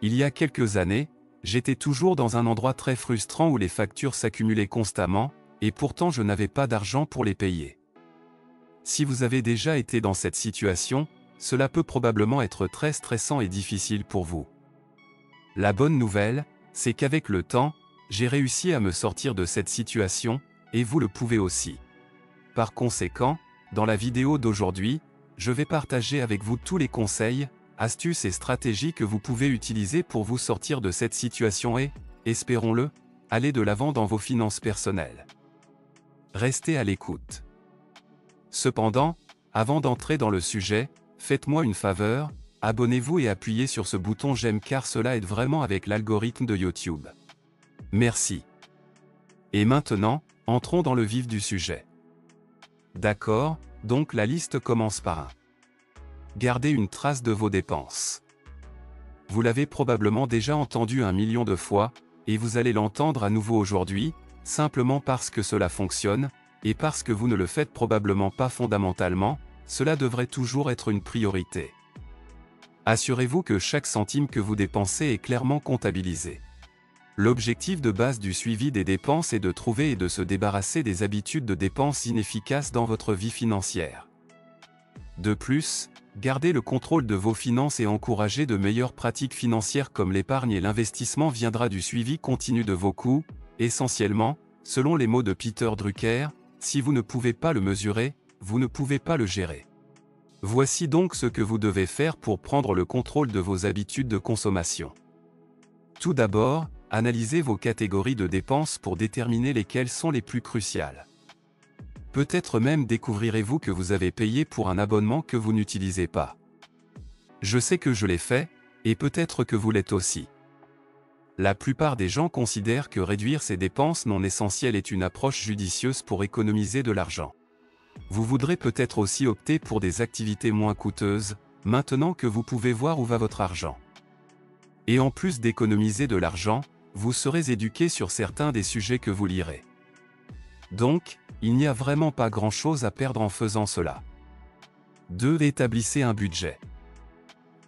Il y a quelques années, j'étais toujours dans un endroit très frustrant où les factures s'accumulaient constamment, et pourtant je n'avais pas d'argent pour les payer. Si vous avez déjà été dans cette situation, cela peut probablement être très stressant et difficile pour vous. La bonne nouvelle, c'est qu'avec le temps, j'ai réussi à me sortir de cette situation, et vous le pouvez aussi. Par conséquent, dans la vidéo d'aujourd'hui, je vais partager avec vous tous les conseils, astuces et stratégies que vous pouvez utiliser pour vous sortir de cette situation et, espérons-le, aller de l'avant dans vos finances personnelles. Restez à l'écoute. Cependant, avant d'entrer dans le sujet, faites-moi une faveur, abonnez-vous et appuyez sur ce bouton j'aime car cela aide vraiment avec l'algorithme de YouTube. Merci. Et maintenant, entrons dans le vif du sujet. D'accord, donc la liste commence par 1. Gardez une trace de vos dépenses. Vous l'avez probablement déjà entendu 1 million de fois, et vous allez l'entendre à nouveau aujourd'hui, simplement parce que cela fonctionne, et parce que vous ne le faites probablement pas fondamentalement, cela devrait toujours être une priorité. Assurez-vous que chaque centime que vous dépensez est clairement comptabilisé. L'objectif de base du suivi des dépenses est de trouver et de se débarrasser des habitudes de dépenses inefficaces dans votre vie financière. De plus, gardez le contrôle de vos finances et encouragez de meilleures pratiques financières comme l'épargne et l'investissement viendra du suivi continu de vos coûts, essentiellement, selon les mots de Peter Drucker, si vous ne pouvez pas le mesurer, vous ne pouvez pas le gérer. Voici donc ce que vous devez faire pour prendre le contrôle de vos habitudes de consommation. Tout d'abord, analysez vos catégories de dépenses pour déterminer lesquelles sont les plus cruciales. Peut-être même découvrirez-vous que vous avez payé pour un abonnement que vous n'utilisez pas. Je sais que je l'ai fait, et peut-être que vous l'êtes aussi. La plupart des gens considèrent que réduire ses dépenses non essentielles est une approche judicieuse pour économiser de l'argent. Vous voudrez peut-être aussi opter pour des activités moins coûteuses, maintenant que vous pouvez voir où va votre argent. Et en plus d'économiser de l'argent, vous serez éduqué sur certains des sujets que vous lirez. Donc, il n'y a vraiment pas grand-chose à perdre en faisant cela. 2. Établissez un budget.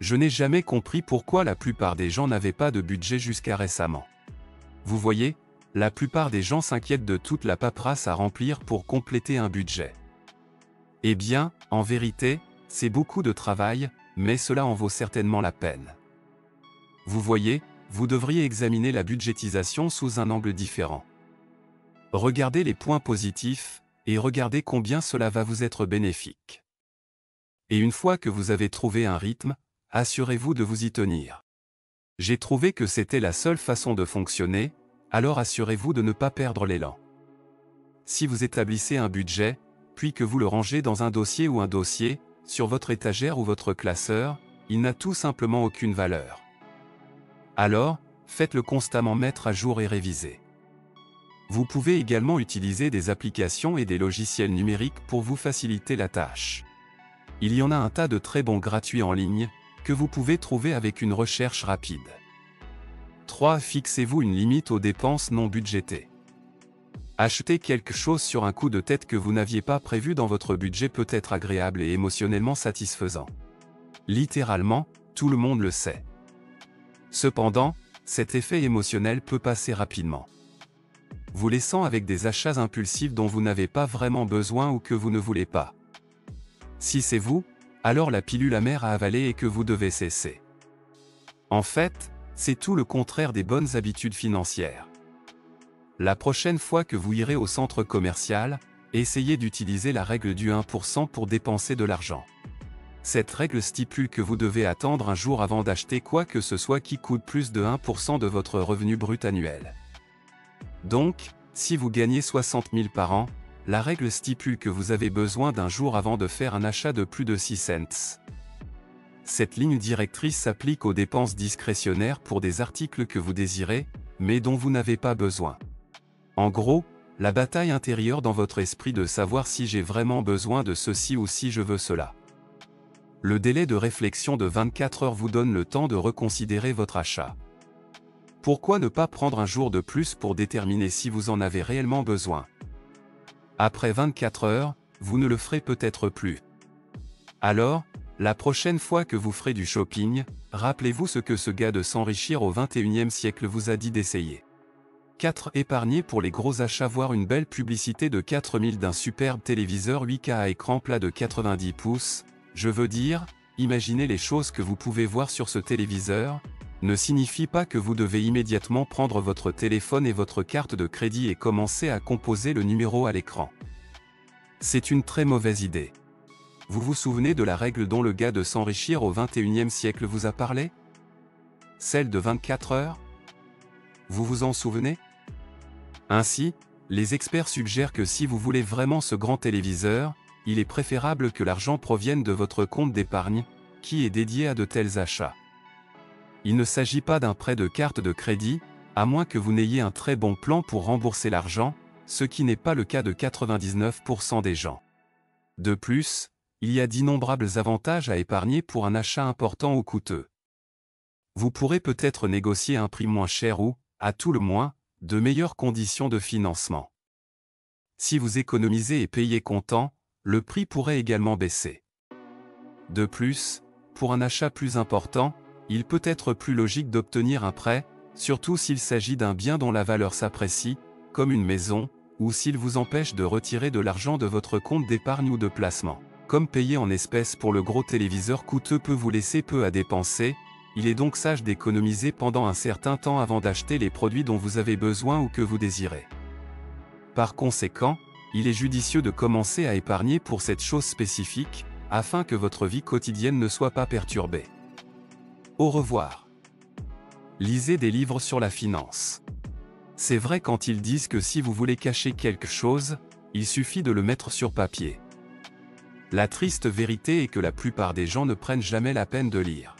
Je n'ai jamais compris pourquoi la plupart des gens n'avaient pas de budget jusqu'à récemment. Vous voyez, la plupart des gens s'inquiètent de toute la paperasse à remplir pour compléter un budget. Eh bien, en vérité, c'est beaucoup de travail, mais cela en vaut certainement la peine. Vous voyez, vous devriez examiner la budgétisation sous un angle différent. Regardez les points positifs, et regardez combien cela va vous être bénéfique. Et une fois que vous avez trouvé un rythme, assurez-vous de vous y tenir. J'ai trouvé que c'était la seule façon de fonctionner, alors assurez-vous de ne pas perdre l'élan. Si vous établissez un budget, puis que vous le rangez dans un dossier ou un dossier, sur votre étagère ou votre classeur, il n'a tout simplement aucune valeur. Alors, faites-le constamment mettre à jour et réviser. Vous pouvez également utiliser des applications et des logiciels numériques pour vous faciliter la tâche. Il y en a un tas de très bons gratuits en ligne, que vous pouvez trouver avec une recherche rapide. 3. Fixez-vous une limite aux dépenses non budgétées. Acheter quelque chose sur un coup de tête que vous n'aviez pas prévu dans votre budget peut être agréable et émotionnellement satisfaisant. Littéralement, tout le monde le sait. Cependant, cet effet émotionnel peut passer rapidement, vous laissant avec des achats impulsifs dont vous n'avez pas vraiment besoin ou que vous ne voulez pas. Si c'est vous, alors la pilule amère à avaler et que vous devez cesser. En fait, c'est tout le contraire des bonnes habitudes financières. La prochaine fois que vous irez au centre commercial, essayez d'utiliser la règle du 1% pour dépenser de l'argent. Cette règle stipule que vous devez attendre un jour avant d'acheter quoi que ce soit qui coûte plus de 1% de votre revenu brut annuel. Donc, si vous gagnez 60 000 par an, la règle stipule que vous avez besoin d'un jour avant de faire un achat de plus de 6 cents. Cette ligne directrice s'applique aux dépenses discrétionnaires pour des articles que vous désirez, mais dont vous n'avez pas besoin. En gros, la bataille intérieure dans votre esprit de savoir si j'ai vraiment besoin de ceci ou si je veux cela. Le délai de réflexion de 24 heures vous donne le temps de reconsidérer votre achat. Pourquoi ne pas prendre un jour de plus pour déterminer si vous en avez réellement besoin? Après 24 heures, vous ne le ferez peut-être plus. Alors, La prochaine fois que vous ferez du shopping, rappelez-vous ce que ce gars de s'enrichir au XXIe siècle vous a dit d'essayer. 4. Épargner pour les gros achats. Voir une belle publicité de 4000 d'un superbe téléviseur 8K à écran plat de 90 pouces, je veux dire, imaginez les choses que vous pouvez voir sur ce téléviseur, ne signifie pas que vous devez immédiatement prendre votre téléphone et votre carte de crédit et commencer à composer le numéro à l'écran. C'est une très mauvaise idée. Vous vous souvenez de la règle dont le gars de s'enrichir au XXIe siècle vous a parlé? Celle de 24 heures? Vous vous en souvenez? Ainsi, les experts suggèrent que si vous voulez vraiment ce grand téléviseur, il est préférable que l'argent provienne de votre compte d'épargne, qui est dédié à de tels achats. Il ne s'agit pas d'un prêt de carte de crédit, à moins que vous n'ayez un très bon plan pour rembourser l'argent, ce qui n'est pas le cas de 99% des gens. De plus, il y a d'innombrables avantages à épargner pour un achat important ou coûteux. Vous pourrez peut-être négocier un prix moins cher ou, à tout le moins, de meilleures conditions de financement. Si vous économisez et payez comptant, le prix pourrait également baisser. De plus, pour un achat plus important, il peut être plus logique d'obtenir un prêt, surtout s'il s'agit d'un bien dont la valeur s'apprécie, comme une maison, ou s'il vous empêche de retirer de l'argent de votre compte d'épargne ou de placement. Comme payer en espèces pour le gros téléviseur coûteux peut vous laisser peu à dépenser, il est donc sage d'économiser pendant un certain temps avant d'acheter les produits dont vous avez besoin ou que vous désirez. Par conséquent, il est judicieux de commencer à épargner pour cette chose spécifique, afin que votre vie quotidienne ne soit pas perturbée. Au revoir. Lisez des livres sur la finance. C'est vrai quand ils disent que si vous voulez cacher quelque chose, il suffit de le mettre sur papier. La triste vérité est que la plupart des gens ne prennent jamais la peine de lire.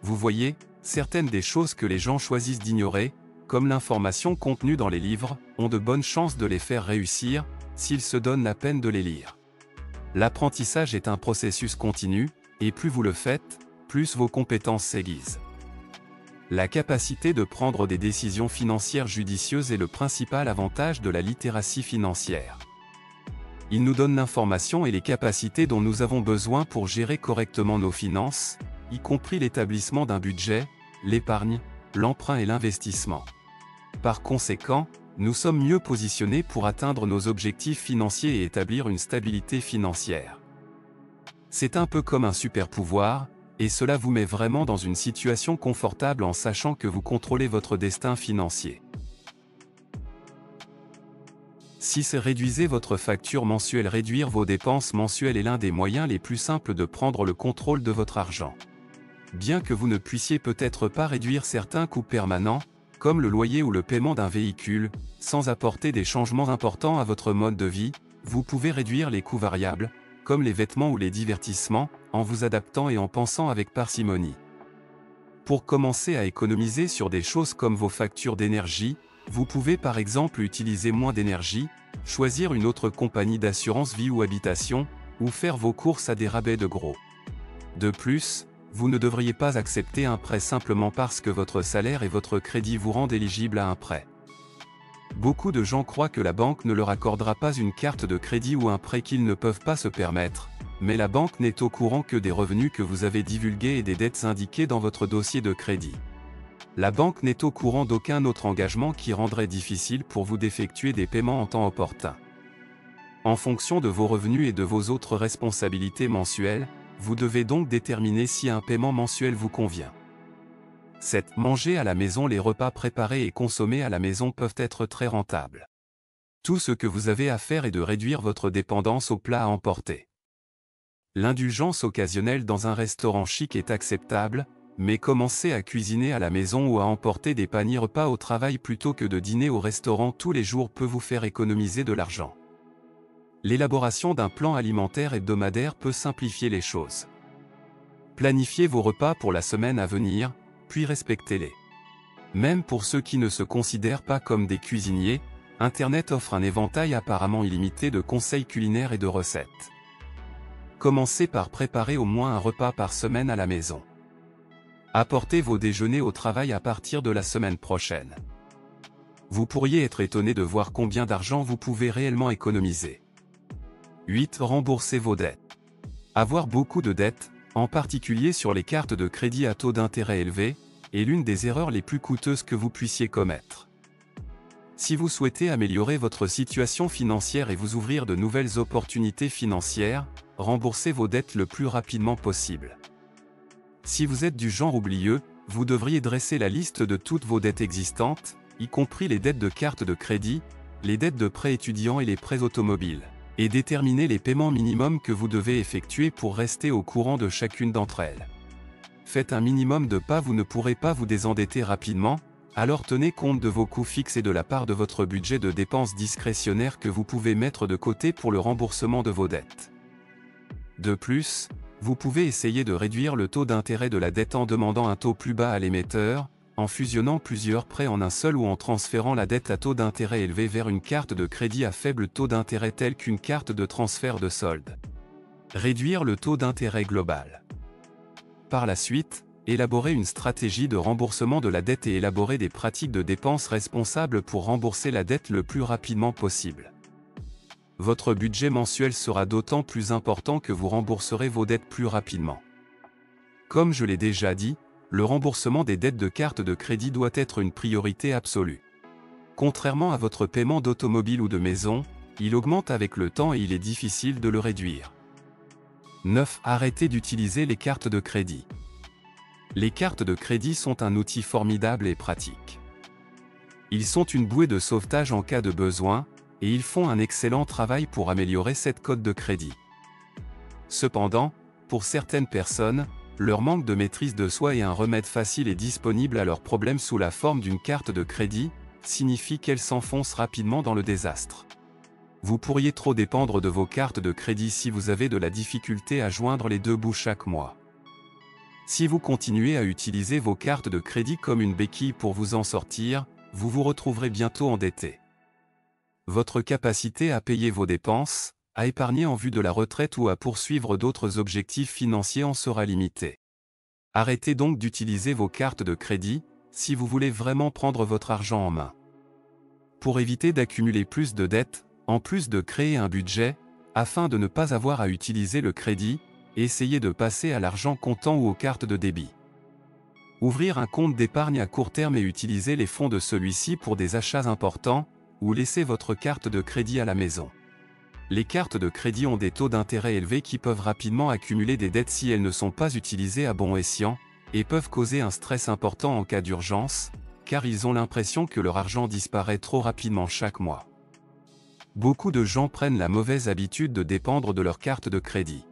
Vous voyez, certaines des choses que les gens choisissent d'ignorer, comme l'information contenue dans les livres, ont de bonnes chances de les faire réussir, s'ils se donnent la peine de les lire. L'apprentissage est un processus continu, et plus vous le faites, plus vos compétences s'aiguisent. La capacité de prendre des décisions financières judicieuses est le principal avantage de la littératie financière. Il nous donne l'information et les capacités dont nous avons besoin pour gérer correctement nos finances, y compris l'établissement d'un budget, l'épargne, l'emprunt et l'investissement. Par conséquent, nous sommes mieux positionnés pour atteindre nos objectifs financiers et établir une stabilité financière. C'est un peu comme un super-pouvoir, et cela vous met vraiment dans une situation confortable en sachant que vous contrôlez votre destin financier. 6. Réduisez votre facture mensuelle. Réduire vos dépenses mensuelles est l'un des moyens les plus simples de prendre le contrôle de votre argent. Bien que vous ne puissiez peut-être pas réduire certains coûts permanents, comme le loyer ou le paiement d'un véhicule, sans apporter des changements importants à votre mode de vie, vous pouvez réduire les coûts variables, comme les vêtements ou les divertissements, en vous adaptant et en pensant avec parcimonie. Pour commencer à économiser sur des choses comme vos factures d'énergie, vous pouvez par exemple utiliser moins d'énergie, choisir une autre compagnie d'assurance vie ou habitation, ou faire vos courses à des rabais de gros. De plus, vous ne devriez pas accepter un prêt simplement parce que votre salaire et votre crédit vous rendent éligible à un prêt. Beaucoup de gens croient que la banque ne leur accordera pas une carte de crédit ou un prêt qu'ils ne peuvent pas se permettre, mais la banque n'est au courant que des revenus que vous avez divulgués et des dettes indiquées dans votre dossier de crédit. La banque n'est au courant d'aucun autre engagement qui rendrait difficile pour vous d'effectuer des paiements en temps opportun. En fonction de vos revenus et de vos autres responsabilités mensuelles, vous devez donc déterminer si un paiement mensuel vous convient. 7. Manger à la maison. Les repas préparés et consommés à la maison peuvent être très rentables. Tout ce que vous avez à faire est de réduire votre dépendance aux plats à emporter. L'indulgence occasionnelle dans un restaurant chic est acceptable, mais commencer à cuisiner à la maison ou à emporter des paniers repas au travail plutôt que de dîner au restaurant tous les jours peut vous faire économiser de l'argent. L'élaboration d'un plan alimentaire hebdomadaire peut simplifier les choses. Planifiez vos repas pour la semaine à venir, puis respectez-les. Même pour ceux qui ne se considèrent pas comme des cuisiniers, Internet offre un éventail apparemment illimité de conseils culinaires et de recettes. Commencez par préparer au moins un repas par semaine à la maison. Apportez vos déjeuners au travail à partir de la semaine prochaine. Vous pourriez être étonné de voir combien d'argent vous pouvez réellement économiser. 8. Remboursez vos dettes. Avoir beaucoup de dettes, en particulier sur les cartes de crédit à taux d'intérêt élevé, est l'une des erreurs les plus coûteuses que vous puissiez commettre. Si vous souhaitez améliorer votre situation financière et vous ouvrir de nouvelles opportunités financières, remboursez vos dettes le plus rapidement possible. Si vous êtes du genre oublieux, vous devriez dresser la liste de toutes vos dettes existantes, y compris les dettes de cartes de crédit, les dettes de prêts étudiants et les prêts automobiles, et déterminer les paiements minimums que vous devez effectuer pour rester au courant de chacune d'entre elles. Faites un minimum de pas, vous ne pourrez pas vous désendetter rapidement, alors tenez compte de vos coûts fixes et de la part de votre budget de dépenses discrétionnaires que vous pouvez mettre de côté pour le remboursement de vos dettes. De plus, vous pouvez essayer de réduire le taux d'intérêt de la dette en demandant un taux plus bas à l'émetteur, en fusionnant plusieurs prêts en un seul ou en transférant la dette à taux d'intérêt élevé vers une carte de crédit à faible taux d'intérêt telle qu'une carte de transfert de solde. Réduire le taux d'intérêt global. Par la suite, élaborer une stratégie de remboursement de la dette et élaborer des pratiques de dépenses responsables pour rembourser la dette le plus rapidement possible. Votre budget mensuel sera d'autant plus important que vous rembourserez vos dettes plus rapidement. Comme je l'ai déjà dit, le remboursement des dettes de carte de crédit doit être une priorité absolue. Contrairement à votre paiement d'automobile ou de maison, il augmente avec le temps et il est difficile de le réduire. 9. Arrêtez d'utiliser les cartes de crédit. Les cartes de crédit sont un outil formidable et pratique. Ils sont une bouée de sauvetage en cas de besoin, et ils font un excellent travail pour améliorer cette cote de crédit. Cependant, pour certaines personnes, leur manque de maîtrise de soi et un remède facile et disponible à leurs problèmes sous la forme d'une carte de crédit, signifie qu'elles s'enfoncent rapidement dans le désastre. Vous pourriez trop dépendre de vos cartes de crédit si vous avez de la difficulté à joindre les deux bouts chaque mois. Si vous continuez à utiliser vos cartes de crédit comme une béquille pour vous en sortir, vous vous retrouverez bientôt endetté. Votre capacité à payer vos dépenses, à épargner en vue de la retraite ou à poursuivre d'autres objectifs financiers en sera limitée. Arrêtez donc d'utiliser vos cartes de crédit, si vous voulez vraiment prendre votre argent en main. Pour éviter d'accumuler plus de dettes, en plus de créer un budget, afin de ne pas avoir à utiliser le crédit, essayez de passer à l'argent comptant ou aux cartes de débit. Ouvrir un compte d'épargne à court terme et utiliser les fonds de celui-ci pour des achats importants, ou laissez votre carte de crédit à la maison. Les cartes de crédit ont des taux d'intérêt élevés qui peuvent rapidement accumuler des dettes si elles ne sont pas utilisées à bon escient, et peuvent causer un stress important en cas d'urgence, car ils ont l'impression que leur argent disparaît trop rapidement chaque mois. Beaucoup de gens prennent la mauvaise habitude de dépendre de leur carte de crédit.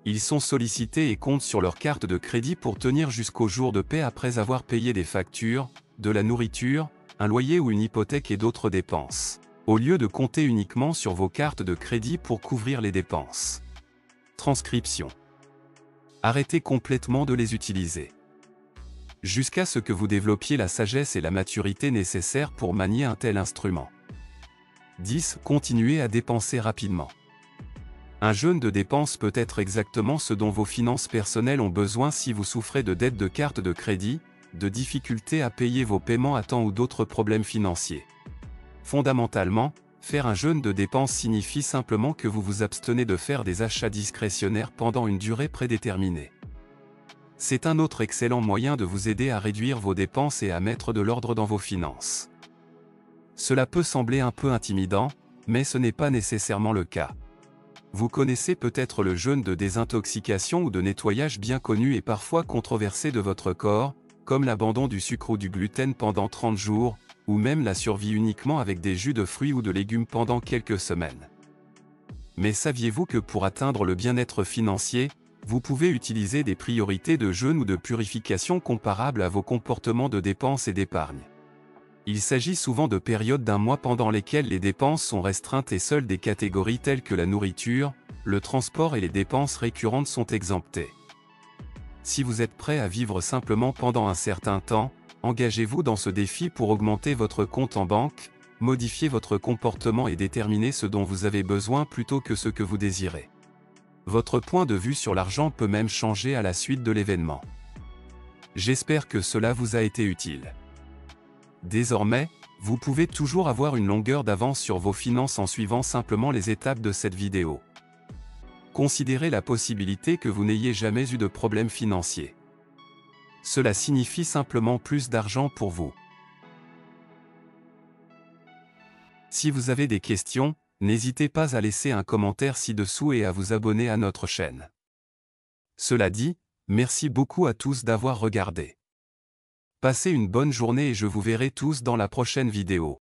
Ils sont sollicités et comptent sur leur carte de crédit pour tenir jusqu'au jour de paie après avoir payé des factures, de la nourriture, un loyer ou une hypothèque et d'autres dépenses, au lieu de compter uniquement sur vos cartes de crédit pour couvrir les dépenses. Transcription. Arrêtez complètement de les utiliser. Jusqu'à ce que vous développiez la sagesse et la maturité nécessaires pour manier un tel instrument. 10. Continuez à dépenser rapidement. Un jeûne de dépenses peut être exactement ce dont vos finances personnelles ont besoin si vous souffrez de dettes de cartes de crédit, de difficultés à payer vos paiements à temps ou d'autres problèmes financiers. Fondamentalement, faire un jeûne de dépenses signifie simplement que vous vous abstenez de faire des achats discrétionnaires pendant une durée prédéterminée. C'est un autre excellent moyen de vous aider à réduire vos dépenses et à mettre de l'ordre dans vos finances. Cela peut sembler un peu intimidant, mais ce n'est pas nécessairement le cas. Vous connaissez peut-être le jeûne de désintoxication ou de nettoyage bien connu et parfois controversé de votre corps, comme l'abandon du sucre ou du gluten pendant 30 jours, ou même la survie uniquement avec des jus de fruits ou de légumes pendant quelques semaines. Mais saviez-vous que pour atteindre le bien-être financier, vous pouvez utiliser des priorités de jeûne ou de purification comparables à vos comportements de dépenses et d'épargne? Il s'agit souvent de périodes d'un mois pendant lesquelles les dépenses sont restreintes et seules des catégories telles que la nourriture, le transport et les dépenses récurrentes sont exemptées. Si vous êtes prêt à vivre simplement pendant un certain temps, engagez-vous dans ce défi pour augmenter votre compte en banque, modifier votre comportement et déterminer ce dont vous avez besoin plutôt que ce que vous désirez. Votre point de vue sur l'argent peut même changer à la suite de l'événement. J'espère que cela vous a été utile. Désormais, vous pouvez toujours avoir une longueur d'avance sur vos finances en suivant simplement les étapes de cette vidéo. considérez la possibilité que vous n'ayez jamais eu de problème financier. Cela signifie simplement plus d'argent pour vous. Si vous avez des questions, n'hésitez pas à laisser un commentaire ci-dessous et à vous abonner à notre chaîne. Cela dit, merci beaucoup à tous d'avoir regardé. Passez une bonne journée et je vous verrai tous dans la prochaine vidéo.